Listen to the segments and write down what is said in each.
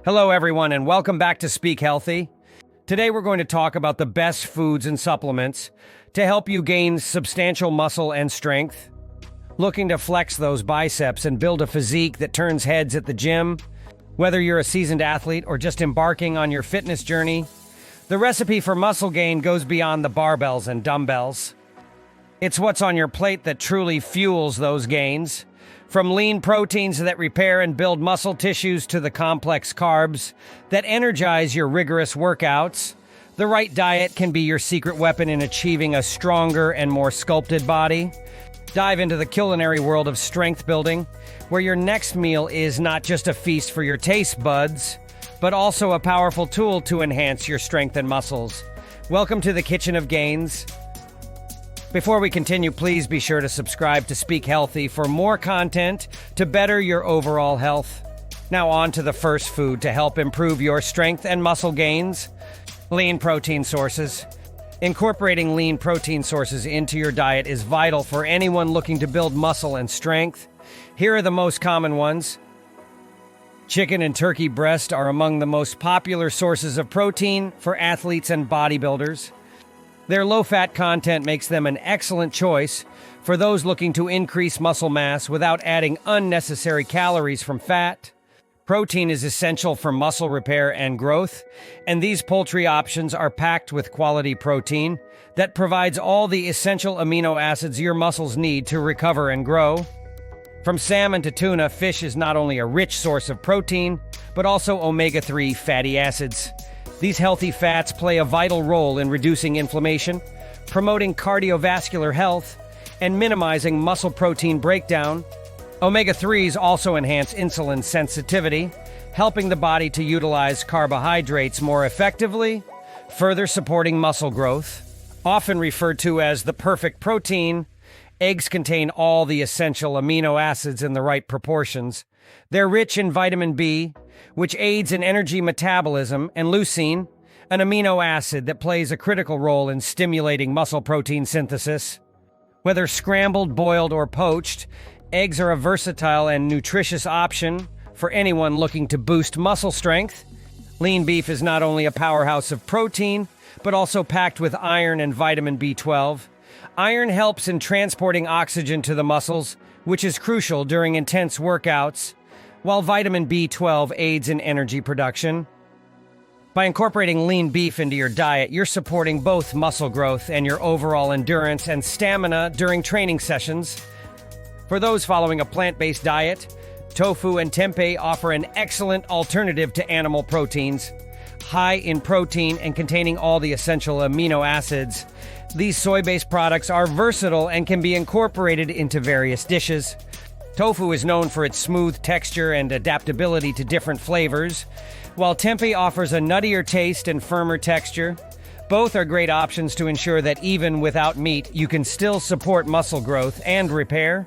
Hello, everyone, and welcome back to Speak Healthy. Today, we're going to talk about the best foods and supplements to help you gain substantial muscle and strength. Looking to flex those biceps and build a physique that turns heads at the gym? Whether you're a seasoned athlete or just embarking on your fitness journey, the recipe for muscle gain goes beyond the barbells and dumbbells. It's what's on your plate that truly fuels those gains. From lean proteins that repair and build muscle tissues to the complex carbs that energize your rigorous workouts, the right diet can be your secret weapon in achieving a stronger and more sculpted body. Dive into the culinary world of strength building, where your next meal is not just a feast for your taste buds, but also a powerful tool to enhance your strength and muscles. Welcome to the Kitchen of Gains. Before we continue, please be sure to subscribe to Speak Healthy for more content to better your overall health. Now on to the first food to help improve your strength and muscle gains: lean protein sources. Incorporating lean protein sources into your diet is vital for anyone looking to build muscle and strength. Here are the most common ones. Chicken and turkey breast are among the most popular sources of protein for athletes and bodybuilders. Their low-fat content makes them an excellent choice for those looking to increase muscle mass without adding unnecessary calories from fat. Protein is essential for muscle repair and growth, and these poultry options are packed with quality protein that provides all the essential amino acids your muscles need to recover and grow. From salmon to tuna, fish is not only a rich source of protein, but also omega-3 fatty acids. These healthy fats play a vital role in reducing inflammation, promoting cardiovascular health, and minimizing muscle protein breakdown. Omega-3s also enhance insulin sensitivity, helping the body to utilize carbohydrates more effectively, further supporting muscle growth. Often referred to as the perfect protein, eggs contain all the essential amino acids in the right proportions. They're rich in vitamin B, which aids in energy metabolism, and leucine, an amino acid that plays a critical role in stimulating muscle protein synthesis. Whether scrambled, boiled, or poached, eggs are a versatile and nutritious option for anyone looking to boost muscle strength. Lean beef is not only a powerhouse of protein, but also packed with iron and vitamin B12. Iron helps in transporting oxygen to the muscles, which is crucial during intense workouts, while vitamin B12 aids in energy production. By incorporating lean beef into your diet, you're supporting both muscle growth and your overall endurance and stamina during training sessions. For those following a plant-based diet, tofu and tempeh offer an excellent alternative to animal proteins. High in protein and containing all the essential amino acids, these soy-based products are versatile and can be incorporated into various dishes. Tofu is known for its smooth texture and adaptability to different flavors, while tempeh offers a nuttier taste and firmer texture. Both are great options to ensure that even without meat, you can still support muscle growth and repair.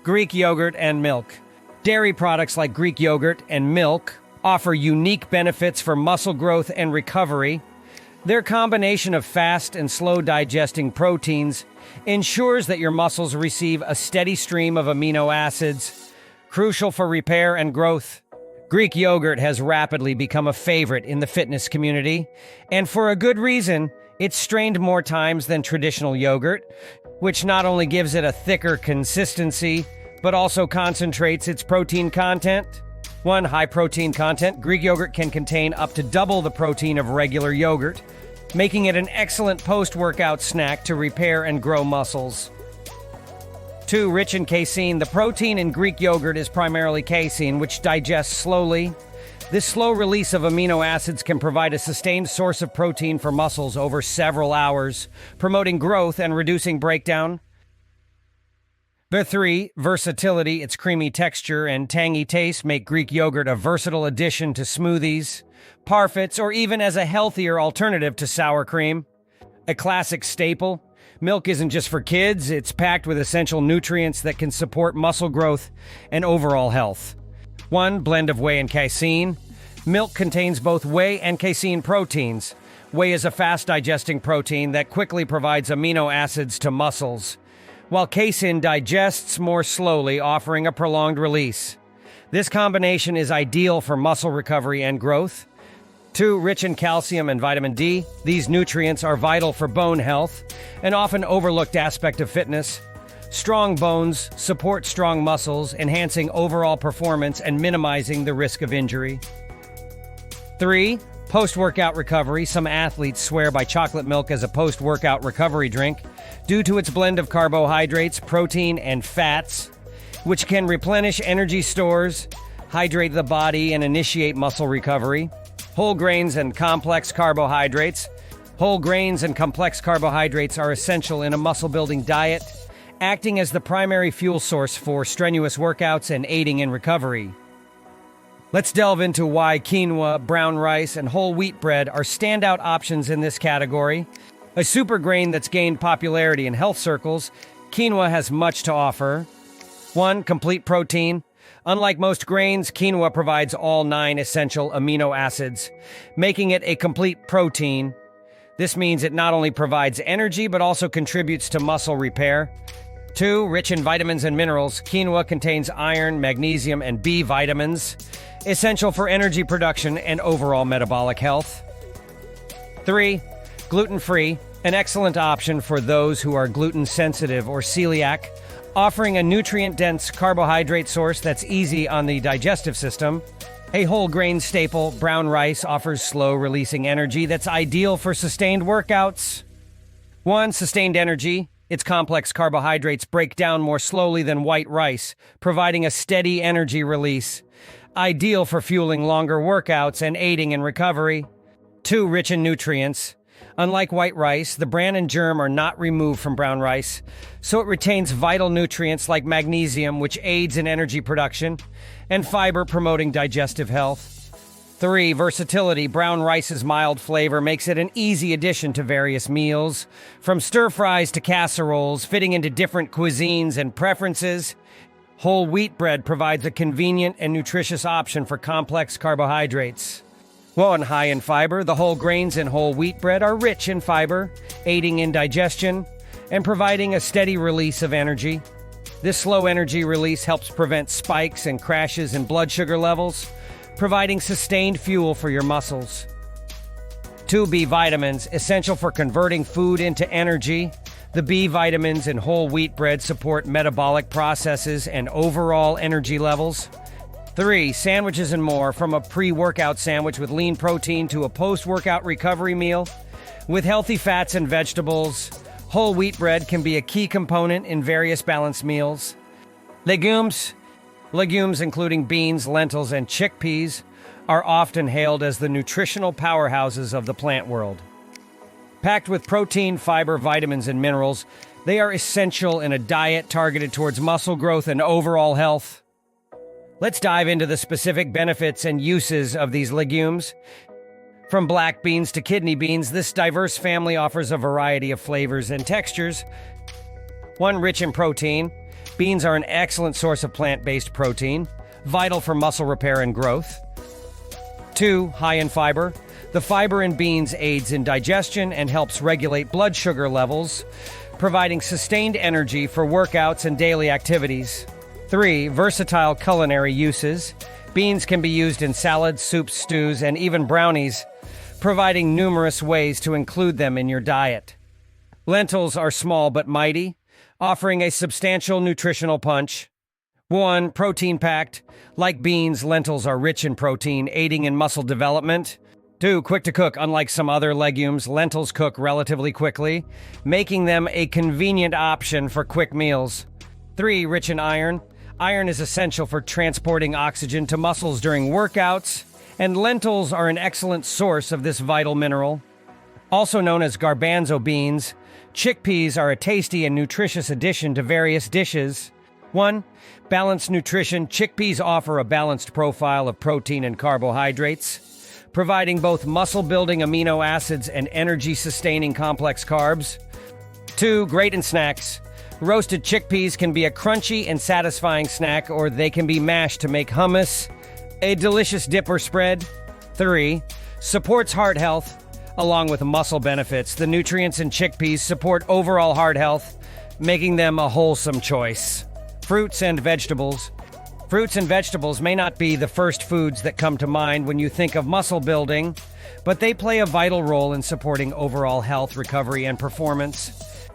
Greek yogurt and milk. Dairy products like Greek yogurt and milk offer unique benefits for muscle growth and recovery. Their combination of fast and slow digesting proteins ensures that your muscles receive a steady stream of amino acids, crucial for repair and growth. Greek yogurt has rapidly become a favorite in the fitness community, and for a good reason. It's strained more times than traditional yogurt, which not only gives it a thicker consistency, but also concentrates its protein content. One, high protein content. Greek yogurt can contain up to double the protein of regular yogurt, making it an excellent post-workout snack to repair and grow muscles. 2, rich in casein. The protein in Greek yogurt is primarily casein, which digests slowly. This slow release of amino acids can provide a sustained source of protein for muscles over several hours, promoting growth and reducing breakdown. 3, versatility. Its creamy texture and tangy taste make Greek yogurt a versatile addition to smoothies, parfaits, or even as a healthier alternative to sour cream. A classic staple, milk isn't just for kids, it's packed with essential nutrients that can support muscle growth and overall health. 1, blend of whey and casein. Milk contains both whey and casein proteins. Whey is a fast-digesting protein that quickly provides amino acids to muscles, while casein digests more slowly, offering a prolonged release. This combination is ideal for muscle recovery and growth. 2, rich in calcium and vitamin D. These nutrients are vital for bone health, an often overlooked aspect of fitness. Strong bones support strong muscles, enhancing overall performance and minimizing the risk of injury. 3, post-workout recovery. Some athletes swear by chocolate milk as a post-workout recovery drink due to its blend of carbohydrates, protein, and fats, which can replenish energy stores, hydrate the body, and initiate muscle recovery. Whole grains and complex carbohydrates. Whole grains and complex carbohydrates are essential in a muscle-building diet, acting as the primary fuel source for strenuous workouts and aiding in recovery. Let's delve into why quinoa, brown rice, and whole wheat bread are standout options in this category. A super grain that's gained popularity in health circles, quinoa has much to offer. 1, complete protein. Unlike most grains, quinoa provides all 9 essential amino acids, making it a complete protein. This means it not only provides energy, but also contributes to muscle repair. 2, rich in vitamins and minerals. Quinoa contains iron, magnesium, and B vitamins, essential for energy production and overall metabolic health. 3, gluten-free, an excellent option for those who are gluten-sensitive or celiac, offering a nutrient-dense carbohydrate source that's easy on the digestive system. A whole grain staple, brown rice, offers slow-releasing energy that's ideal for sustained workouts. 1, sustained energy. Its complex carbohydrates break down more slowly than white rice, providing a steady energy release, ideal for fueling longer workouts and aiding in recovery. 2, rich in nutrients. Unlike white rice, the bran and germ are not removed from brown rice, so it retains vital nutrients like magnesium, which aids in energy production, and fiber, promoting digestive health. 3, versatility. Brown rice's mild flavor makes it an easy addition to various meals, from stir-fries to casseroles, fitting into different cuisines and preferences. Whole wheat bread provides a convenient and nutritious option for complex carbohydrates. 1, high in fiber. The whole grains in whole wheat bread are rich in fiber, aiding in digestion and providing a steady release of energy. This slow energy release helps prevent spikes and crashes in blood sugar levels, providing sustained fuel for your muscles. 2, B vitamins, essential for converting food into energy. The B vitamins in whole wheat bread support metabolic processes and overall energy levels. 3, sandwiches and more. From a pre-workout sandwich with lean protein to a post-workout recovery meal with healthy fats and vegetables, whole wheat bread can be a key component in various balanced meals. Legumes, including beans, lentils, and chickpeas, are often hailed as the nutritional powerhouses of the plant world. Packed with protein, fiber, vitamins, and minerals, they are essential in a diet targeted towards muscle growth and overall health. Let's dive into the specific benefits and uses of these legumes. From black beans to kidney beans, this diverse family offers a variety of flavors and textures. 1, rich in protein. Beans are an excellent source of plant-based protein, vital for muscle repair and growth. 2, high in fiber. The fiber in beans aids in digestion and helps regulate blood sugar levels, providing sustained energy for workouts and daily activities. 3, versatile culinary uses. Beans can be used in salads, soups, stews, and even brownies, providing numerous ways to include them in your diet. Lentils are small but mighty, offering a substantial nutritional punch. 1, protein-packed. Like beans, lentils are rich in protein, aiding in muscle development. 2, quick to cook. Unlike some other legumes, lentils cook relatively quickly, making them a convenient option for quick meals. 3, rich in iron. Iron is essential for transporting oxygen to muscles during workouts, and lentils are an excellent source of this vital mineral. Also known as garbanzo beans, chickpeas are a tasty and nutritious addition to various dishes. 1, balanced nutrition. Chickpeas offer a balanced profile of protein and carbohydrates, providing both muscle-building amino acids and energy-sustaining complex carbs. 2, great in snacks. Roasted chickpeas can be a crunchy and satisfying snack, or they can be mashed to make hummus, a delicious dip or spread. 3, supports heart health. Along with muscle benefits, the nutrients in chickpeas support overall heart health, making them a wholesome choice. Fruits and vegetables. Fruits and vegetables may not be the first foods that come to mind when you think of muscle building, but they play a vital role in supporting overall health, recovery, and performance.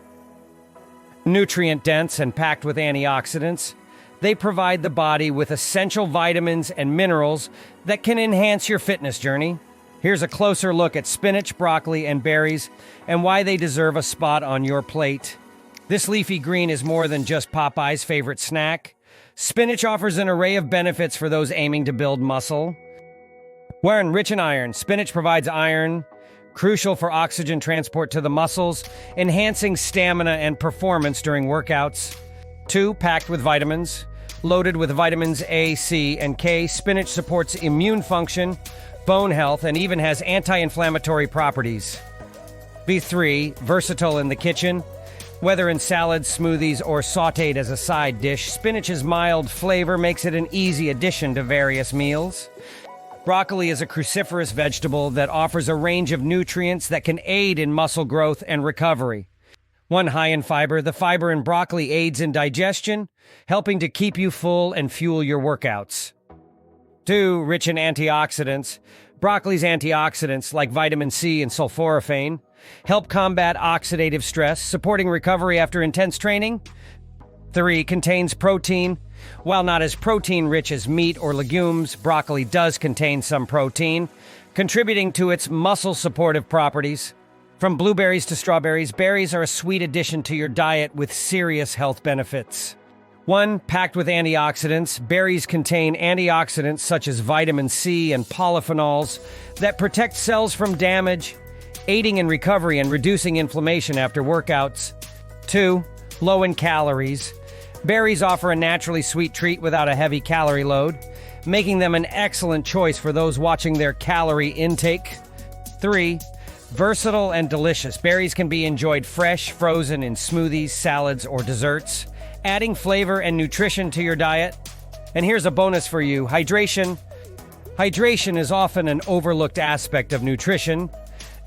Nutrient-dense and packed with antioxidants, they provide the body with essential vitamins and minerals that can enhance your fitness journey. Here's a closer look at spinach, broccoli, and berries, and why they deserve a spot on your plate. This leafy green is more than just Popeye's favorite snack. Spinach offers an array of benefits for those aiming to build muscle. One, rich in iron. Spinach provides iron, crucial for oxygen transport to the muscles, enhancing stamina and performance during workouts. 2, packed with vitamins. Loaded with vitamins A, C, and K, spinach supports immune function, bone health, and even has anti-inflammatory properties. B3, versatile in the kitchen. Whether in salads, smoothies, or sautéed as a side dish, spinach's mild flavor makes it an easy addition to various meals. Broccoli is a cruciferous vegetable that offers a range of nutrients that can aid in muscle growth and recovery. 1, high in fiber. The fiber in broccoli aids in digestion, helping to keep you full and fuel your workouts. 2, rich in antioxidants. Broccoli's antioxidants, like vitamin C and sulforaphane, help combat oxidative stress, supporting recovery after intense training. 3, contains protein. While not as protein-rich as meat or legumes, broccoli does contain some protein, contributing to its muscle-supportive properties. From blueberries to strawberries, berries are a sweet addition to your diet with serious health benefits. 1, packed with antioxidants. Berries contain antioxidants such as vitamin C and polyphenols that protect cells from damage, aiding in recovery and reducing inflammation after workouts. 2, low in calories. Berries offer a naturally sweet treat without a heavy calorie load, making them an excellent choice for those watching their calorie intake. 3, versatile and delicious. Berries can be enjoyed fresh, frozen in smoothies, salads, or desserts, adding flavor and nutrition to your diet. And here's a bonus for you: hydration. Hydration is often an overlooked aspect of nutrition,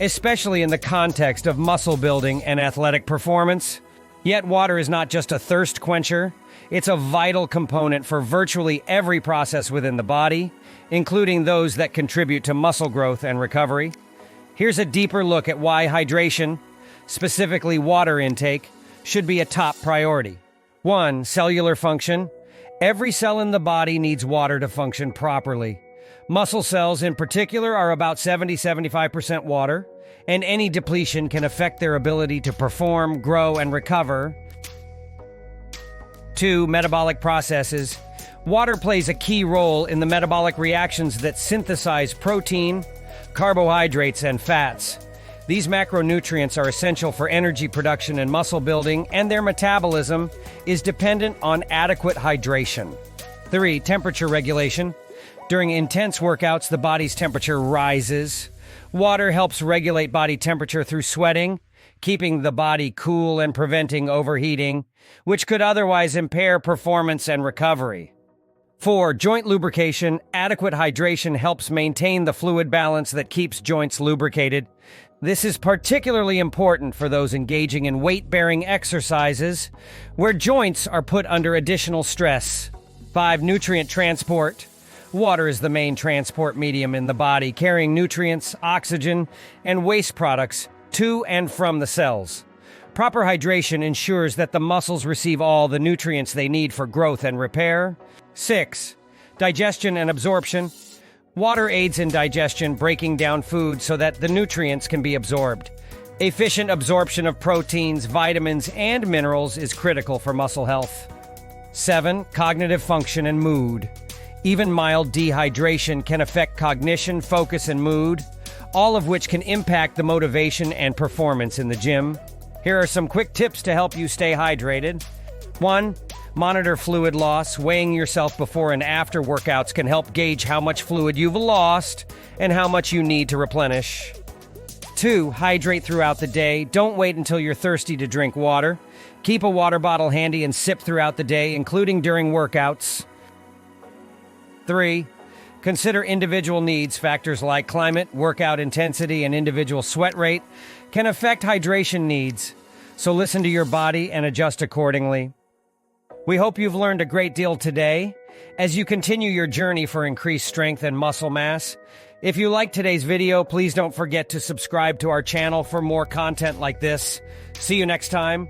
especially in the context of muscle building and athletic performance. Yet water is not just a thirst quencher, it's a vital component for virtually every process within the body, including those that contribute to muscle growth and recovery. Here's a deeper look at why hydration, specifically water intake, should be a top priority. 1, cellular function. Every cell in the body needs water to function properly. Muscle cells in particular are about 70-75% water, and any depletion can affect their ability to perform, grow, and recover. 2, metabolic processes. Water plays a key role in the metabolic reactions that synthesize protein, carbohydrates, and fats. These macronutrients are essential for energy production and muscle building, and their metabolism is dependent on adequate hydration. 3, temperature regulation. During intense workouts, the body's temperature rises. Water helps regulate body temperature through sweating, keeping the body cool and preventing overheating, which could otherwise impair performance and recovery. 4, joint lubrication. Adequate hydration helps maintain the fluid balance that keeps joints lubricated. This is particularly important for those engaging in weight-bearing exercises, where joints are put under additional stress. 5, nutrient transport. Water is the main transport medium in the body, carrying nutrients, oxygen, and waste products to and from the cells. Proper hydration ensures that the muscles receive all the nutrients they need for growth and repair. 6, digestion and absorption. Water aids in digestion, breaking down food so that the nutrients can be absorbed. Efficient absorption of proteins, vitamins, and minerals is critical for muscle health. 7, cognitive function and mood. Even mild dehydration can affect cognition, focus, and mood, all of which can impact the motivation and performance in the gym. Here are some quick tips to help you stay hydrated. 1, monitor fluid loss. Weighing yourself before and after workouts can help gauge how much fluid you've lost and how much you need to replenish. 2, hydrate throughout the day. Don't wait until you're thirsty to drink water. Keep a water bottle handy and sip throughout the day, including during workouts. 3, consider individual needs. Factors like climate, workout intensity, and individual sweat rate can affect hydration needs, so listen to your body and adjust accordingly. We hope you've learned a great deal today, as you continue your journey for increased strength and muscle mass. If you liked today's video, please don't forget to subscribe to our channel for more content like this. See you next time.